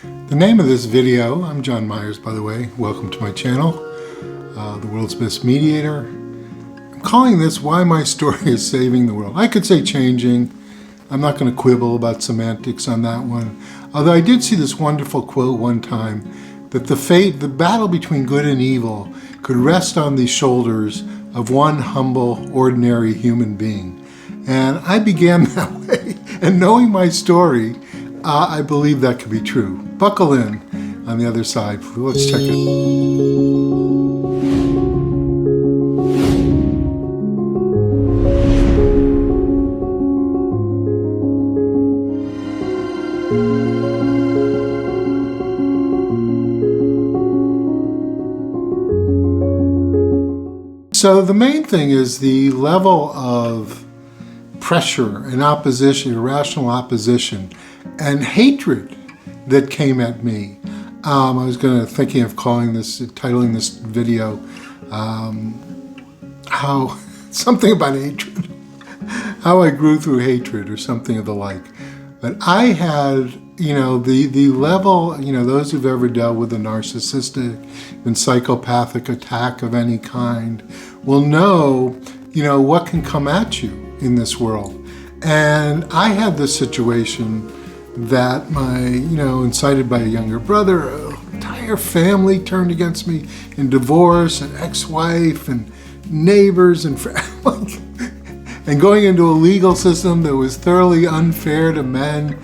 The name of this video, I'm Jon Myers, by the way. Welcome to my channel, The World's Best Mediator. I'm calling this Why My Story is Saving the World. I could say changing. I'm not going to quibble about semantics on that one. Although I did see this wonderful quote one time that the battle between good and evil could rest on the shoulders of one humble, ordinary human being. And I began that way. And knowing my story, I believe that could be true. Buckle in on the other side. Let's check it. So the main thing is the level of pressure and opposition, irrational opposition, and hatred that came at me. I was thinking of titling this video, how something about hatred, how I grew through hatred or something of the like. But I had, the level, those who've ever dealt with a narcissistic and psychopathic attack of any kind will know, what can come at you in this world. And I had this situation that incited by a younger brother, an entire family turned against me in divorce, an ex-wife and neighbors and friends, and going into a legal system that was thoroughly unfair to men.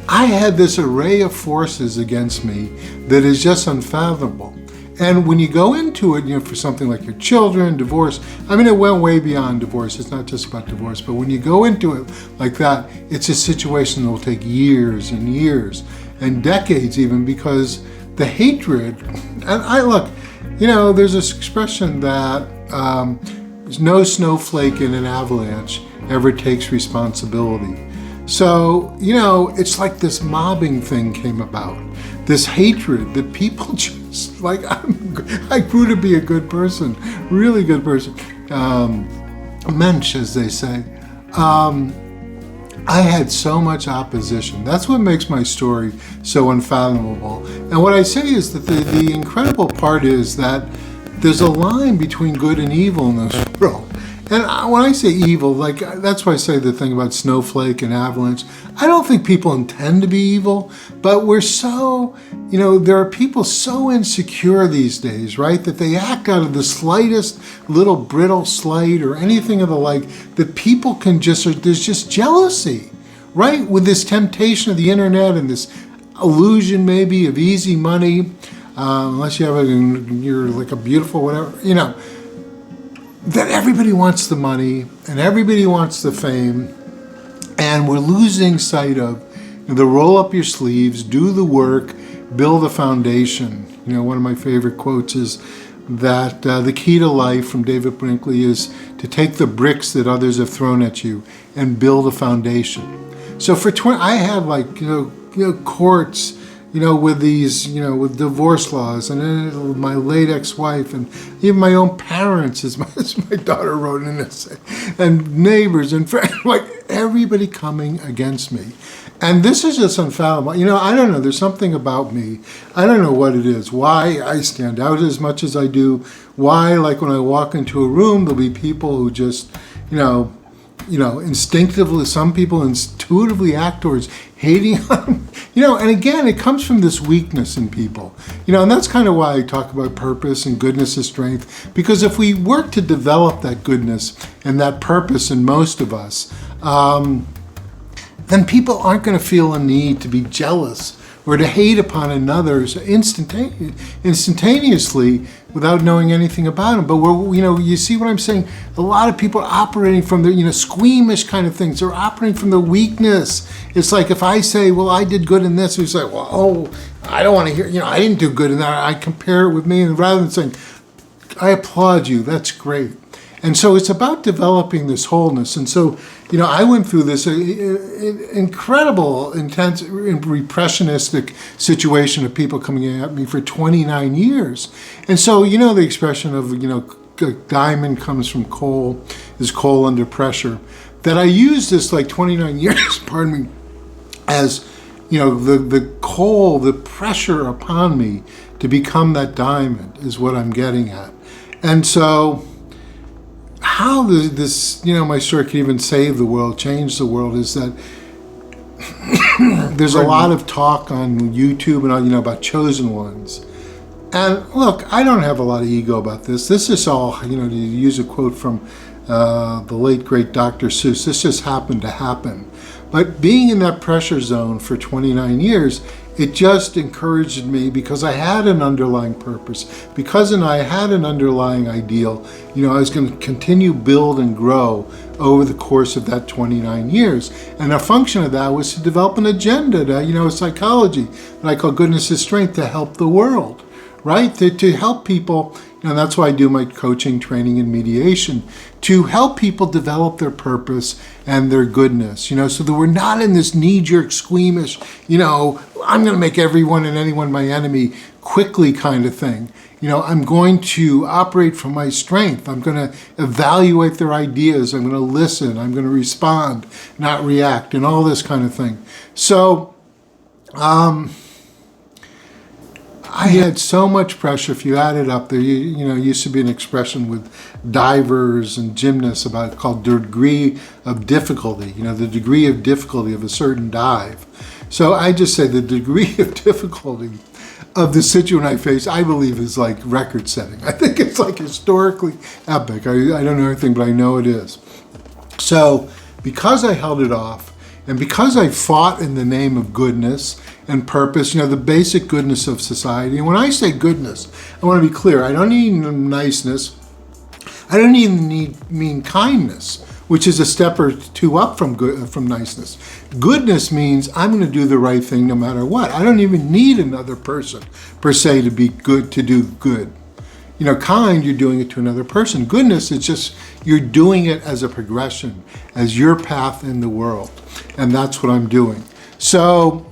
I had this array of forces against me that is just unfathomable. And when you go into it, for something like your children, divorce, it went way beyond divorce. It's not just about divorce, but when you go into it like that, it's a situation that will take years and years and decades even, because the hatred, and there's this expression that there's no snowflake in an avalanche ever takes responsibility. So, it's like this mobbing thing came about, this hatred that people just, I grew to be a good person, really good person, mensch, as they say. I had so much opposition. That's what makes my story so unfathomable. And what I say is that the incredible part is that there's a line between good and evil in this world. And when I say evil, that's why I say the thing about snowflake and avalanche. I don't think people intend to be evil, but we're so, there are people so insecure these days, right? That they act out of the slightest little brittle slight or anything of the like, that people can there's just jealousy, right? With this temptation of the internet and this illusion maybe of easy money, unless you're like a beautiful whatever, that everybody wants the money and everybody wants the fame, and we're losing sight of the roll up your sleeves, do the work, build a foundation. One of my favorite quotes is that the key to life from David Brinkley is to take the bricks that others have thrown at you and build a foundation. So for I had courts, with these, with divorce laws, and then my late ex-wife, and even my own parents, as my daughter wrote in an essay, and neighbors and friends, everybody coming against me. And this is just unfathomable. I don't know, there's something about me. I don't know what it is, why I stand out as much as I do, why, when I walk into a room, there'll be people who just, instinctively, some people intuitively act towards hating on them, and again, it comes from this weakness in people, and that's kind of why I talk about purpose and goodness as strength, because if we work to develop that goodness and that purpose in most of us, then people aren't going to feel a need to be jealous or to hate upon another instantaneously without knowing anything about them. But you see what I'm saying? A lot of people are operating from their, squeamish kind of things. They're operating from their weakness. It's like if I say, well, I did good in this, it's like, well, I don't want to hear, I didn't do good in that. I compare it with me, and rather than saying, I applaud you, that's great. And so it's about developing this wholeness. And so, I went through this incredible, intense, repressionistic situation of people coming at me for 29 years. And so, the expression of, a diamond comes from coal, is coal under pressure, that I used this 29 years, pardon me, as, the coal, the pressure upon me to become that diamond is what I'm getting at. And so how this, my story can even save the world, change the world, is that there's a lot of talk on YouTube and about chosen ones. And look, I don't have a lot of ego about this. This is all, to use a quote from the late great Dr. Seuss, this just happened to happen. But being in that pressure zone for 29 years, it just encouraged me, because I had an underlying purpose, because I had an underlying ideal. I was going to continue build and grow over the course of that 29 years. And a function of that was to develop an agenda, a psychology that I call goodness is strength, to help the world, right? To help people. And that's why I do my coaching, training, and mediation, to help people develop their purpose and their goodness, so that we're not in this knee-jerk, squeamish, I'm going to make everyone and anyone my enemy quickly kind of thing. I'm going to operate from my strength. I'm going to evaluate their ideas. I'm going to listen. I'm going to respond, not react, and all this kind of thing. So, I had so much pressure. If you add it up, there used to be an expression with divers and gymnasts about called degree of difficulty. The degree of difficulty of a certain dive. So I just say the degree of difficulty of the situation I face, I believe, is like record setting. I think it's like historically epic. I don't know everything, but I know it is. So because I held it off, and because I fought in the name of goodness and purpose, the basic goodness of society. And when I say goodness, I want to be clear. I don't mean niceness. I don't even mean kindness, which is a step or two up from niceness. Goodness means I'm going to do the right thing no matter what. I don't even need another person per se to be good, to do good. Kind, you're doing it to another person. Goodness, it's just you're doing it as a progression, as your path in the world. And that's what I'm doing. So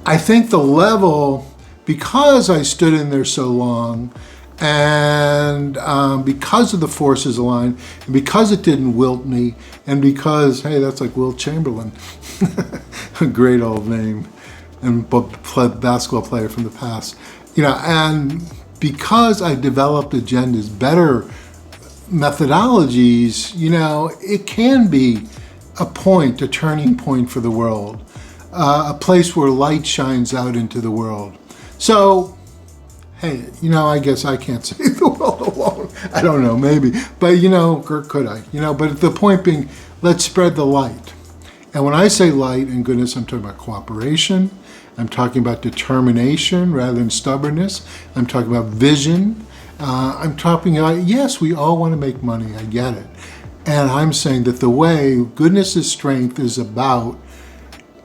I think the level, because I stood in there so long, and because of the forces aligned, and because it didn't wilt me, and because, hey, that's like Wilt Chamberlain, a great old name, and basketball player from the past, and because I developed agendas, better methodologies, it can be a turning point for the world, a place where light shines out into the world. So, hey, I guess I can't save the world alone. I don't know, maybe. But, could I? But the point being, let's spread the light. And when I say light and goodness, I'm talking about cooperation. I'm talking about determination rather than stubbornness. I'm talking about vision. I'm talking about, yes, we all want to make money. I get it. And I'm saying that the way goodness is strength is about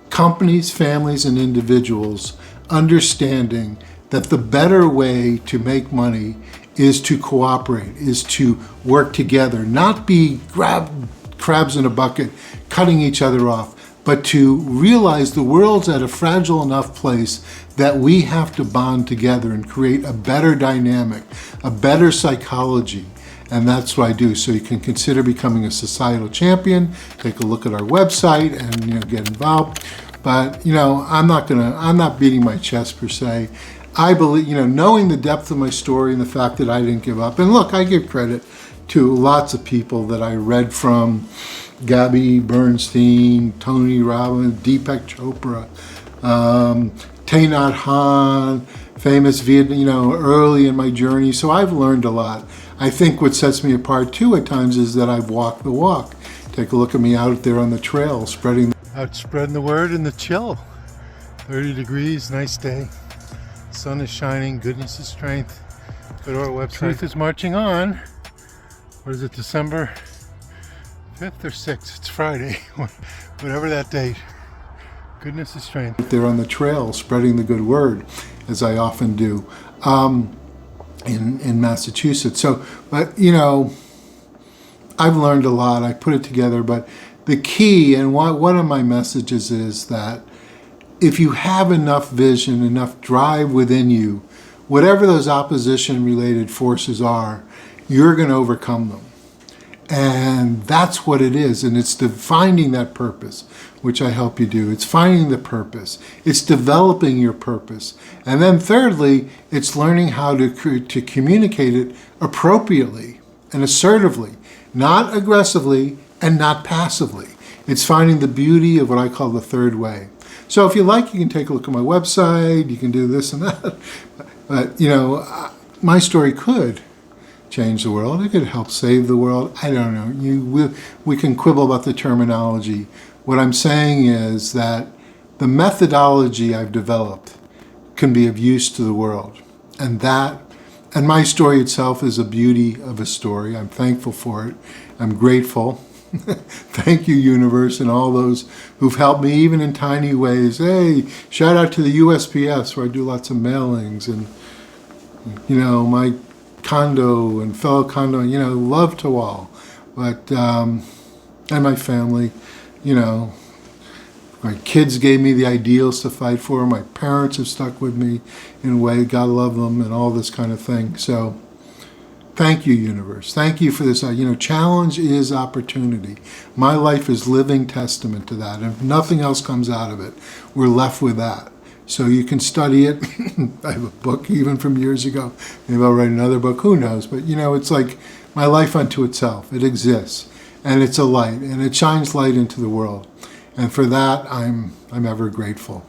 companies, families, and individuals understanding that the better way to make money is to cooperate, is to work together, not be crabs in a bucket, cutting each other off, but to realize the world's at a fragile enough place that we have to bond together and create a better dynamic, a better psychology. And that's what I do. So you can consider becoming a societal champion, take a look at our website and get involved. But I'm not beating my chest per se. I believe, knowing the depth of my story and the fact that I didn't give up. And look, I give credit to lots of people that I read from, Gabby Bernstein, Tony Robbins, Deepak Chopra, Thich Nhat Hanh, famous Vietnam, early in my journey. So I've learned a lot. I think what sets me apart too at times is that I've walked the walk. Take a look at me out there on the trail, spreading the word in the chill. 30 degrees, nice day. Sun is shining, goodness is strength. Go to our website. Truth is marching on. What is it, December 5th or 6th? It's Friday, whatever that date. Goodness is strength. They're on the trail, spreading the good word, as I often do, in Massachusetts. So, but I've learned a lot. I put it together, but the key, and one of my messages is that if you have enough vision, enough drive within you, whatever those opposition-related forces are, you're going to overcome them. And that's what it is. And it's finding that purpose, which I help you do. It's finding the purpose. It's developing your purpose. And then thirdly, it's learning how to communicate it appropriately and assertively, not aggressively and not passively. It's finding the beauty of what I call the third way. So if you like, you can take a look at my website. You can do this and that. But, my story could change the world. It could help save the world. I don't know. We can quibble about the terminology. What I'm saying is that the methodology I've developed can be of use to the world. And my story itself is a beauty of a story. I'm thankful for it. I'm grateful. Thank you, universe, and all those who've helped me, even in tiny ways. Hey, shout out to the USPS, where I do lots of mailings, and my condo and fellow condo, love to all. But and my family, my kids gave me the ideals to fight for. My parents have stuck with me in a way. God love them, and all this kind of thing. So thank you, universe. Thank you for this. Challenge is opportunity. My life is living testament to that. And if nothing else comes out of it, we're left with that. So you can study it. I have a book even from years ago. Maybe I'll write another book. Who knows? But, it's like my life unto itself. It exists. And it's a light. And it shines light into the world. And for that, I'm ever grateful.